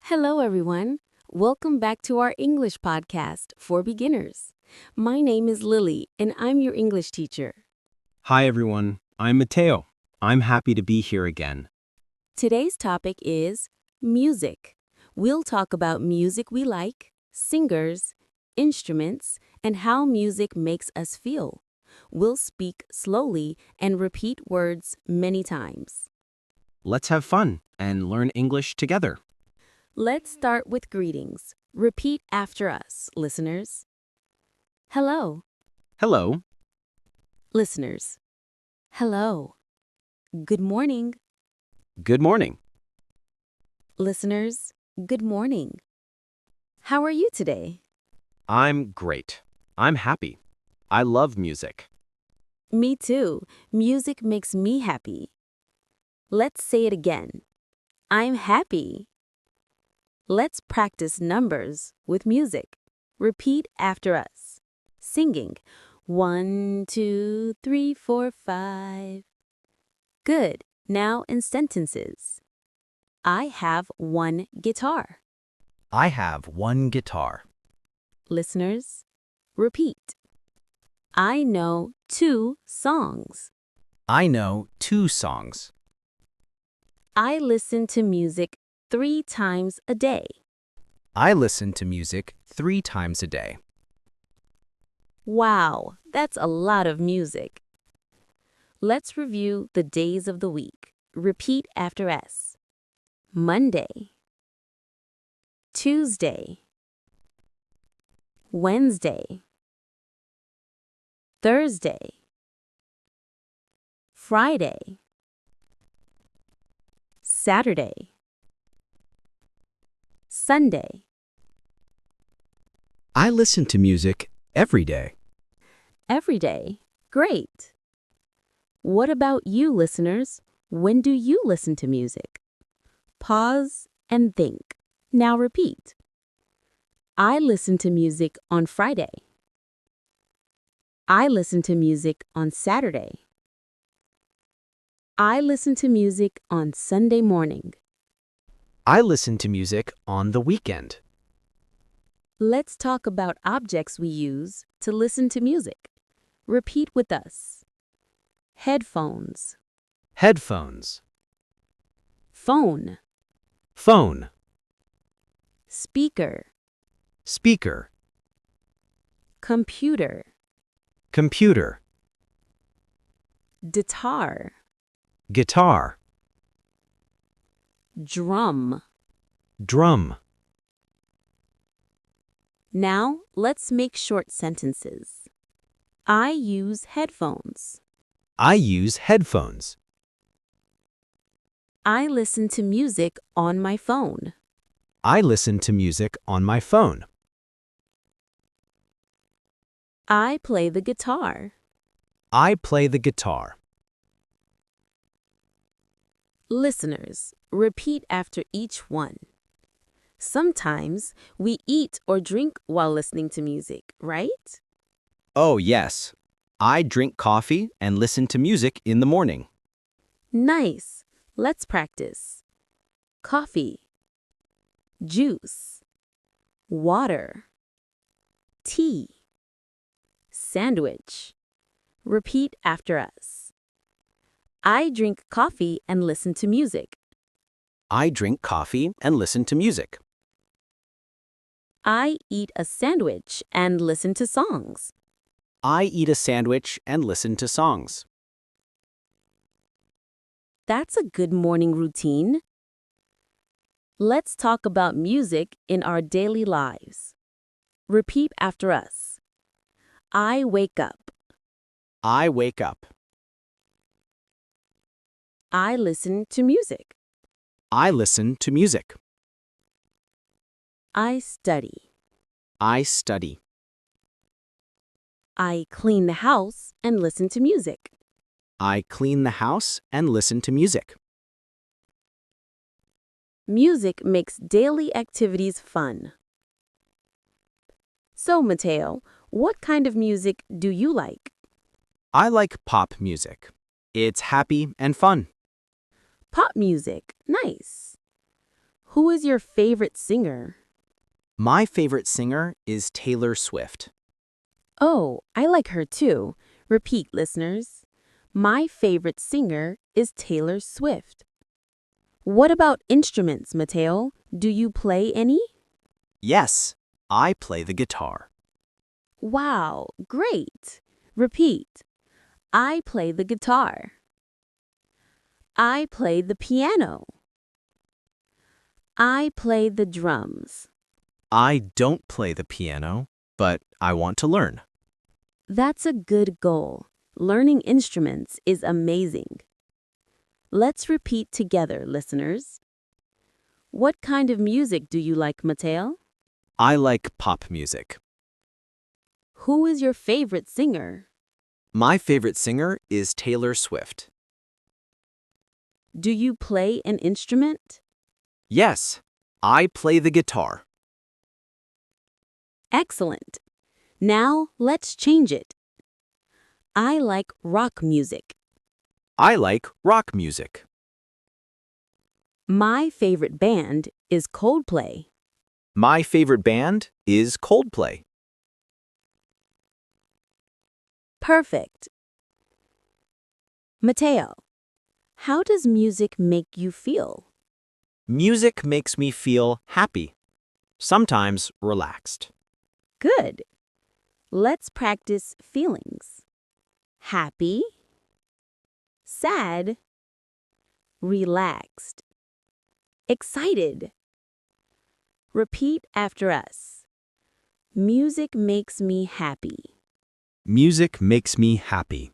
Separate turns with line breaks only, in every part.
Hello, everyone. Welcome back to our English podcast for beginners. My name is Lily, and I'm your English teacher.
Hi everyone, I'm Mateo. I'm happy to be here again.
Today's topic is music. We'll talk about music we like, singers, instruments, and how music makes us feel. We'll speak slowly and repeat words many times.
Let's have fun and learn English together.
Let's start with greetings. Repeat after us, listeners. Hello,
Hello,
listeners. Hello. Good morning,
good morning.
listeners. Good morning. How are you today?
I'm great. I'm happy. I love music.
Me too. Music makes me happy. Let's say it again. I'm happy. Let's practice numbers with music. Repeat after us. Singing. 1, 2, 3, 4, 5. Good. Now in sentences. I have one guitar.
I have one guitar.
Listeners, repeat. I know 2 songs.
I know 2 songs.
I listen to music 3 times a day.
I listen to music 3 times a day.
Wow, that's a lot of music. Let's review the days of the week. Repeat after us. Monday, Tuesday, Wednesday, Thursday, Friday, Saturday, Sunday.
I listen to music every day.
Every day. Great. What about you, listeners? When do you listen to music? Pause and think. Now repeat. I listen to music on Friday. I listen to music on Saturday. I listen to music on Sunday morning.
I listen to music on the weekend.
Let's talk about objects we use to listen to music. Repeat with us. Headphones,
Headphones.
phone,
Phone.
speaker,
Speaker.
computer,
Computer.
guitar,
Guitar.
drum.
Drum.
Now, let's make short sentences. I use headphones.
I use headphones.
I listen to music on my phone.
I listen to music on my phone.
I play the guitar.
I play the guitar.
Listeners, repeat after each one. Sometimes we eat or drink while listening to music, right?
Oh, yes. I drink coffee and listen to music in the morning.
Nice. Let's practice. Coffee, juice, water, tea, sandwich. Repeat after us. I drink coffee and listen to music.
I drink coffee and listen to music.
I eat a sandwich and listen to songs.
I eat a sandwich and listen to songs.
That's a good morning routine. Let's talk about music in our daily lives. Repeat after us. I wake up.
I wake up.
I listen to music.
I listen to music.
I study.
I study.
I clean the house and listen to music.
I clean the house and listen to music.
Music makes daily activities fun. So, Mateo, what kind of music do you like?
I like pop music. It's happy and fun.
Pop music. Nice. Who is your favorite singer?
My favorite singer is Taylor Swift.
Oh, I like her too. Repeat, listeners. My favorite singer is Taylor Swift. What about instruments, Mateo? Do you play any?
Yes, I play the guitar.
Wow, great. Repeat. I play the guitar. I play the piano. I play the drums.
I don't play the piano, but I want to learn.
That's a good goal. Learning instruments is amazing. Let's repeat together, listeners. What kind of music do you like, Mateo?
I like pop music.
Who is your favorite singer?
My favorite singer is Taylor Swift.
Do you play an instrument?
Yes, I play the guitar.
Excellent. Now let's change it. I like rock music.
I like rock music.
My favorite band is Coldplay.
My favorite band is Coldplay.
Perfect. Mateo, how does music make you feel?
Music makes me feel happy, sometimes relaxed.
Good. Let's practice feelings. Happy, sad, relaxed, excited. Repeat after us. Music makes me happy.
Music makes me happy.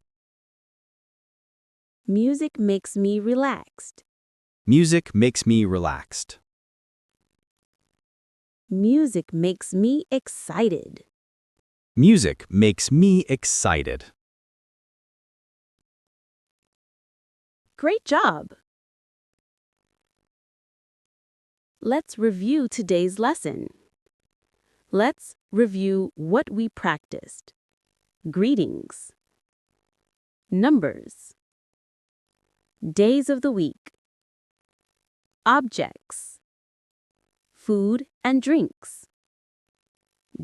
Music makes me relaxed.
Music makes me relaxed.
Music makes me excited.
Music makes me excited.
Great job! Let's review today's lesson. Let's review what we practiced. Greetings. Numbers. Days of the week. Objects. Food and drinks.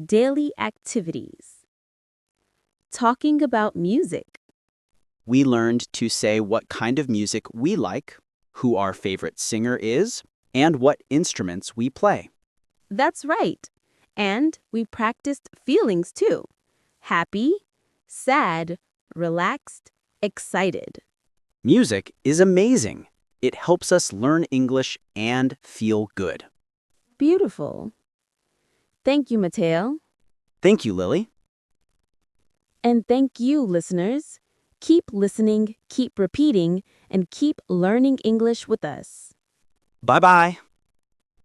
Daily activities. Talking about music.
We learned to say what kind of music we like, who our favorite singer is, and what instruments we play.
That's right. And we practiced feelings too. Happy, sad, relaxed, excited.
Music is amazing. It helps us learn English and feel good.
Beautiful. Thank you, Mateo.
Thank you, Lily.
And thank you, listeners. Keep listening, keep repeating, and keep learning English with us.
Bye-bye.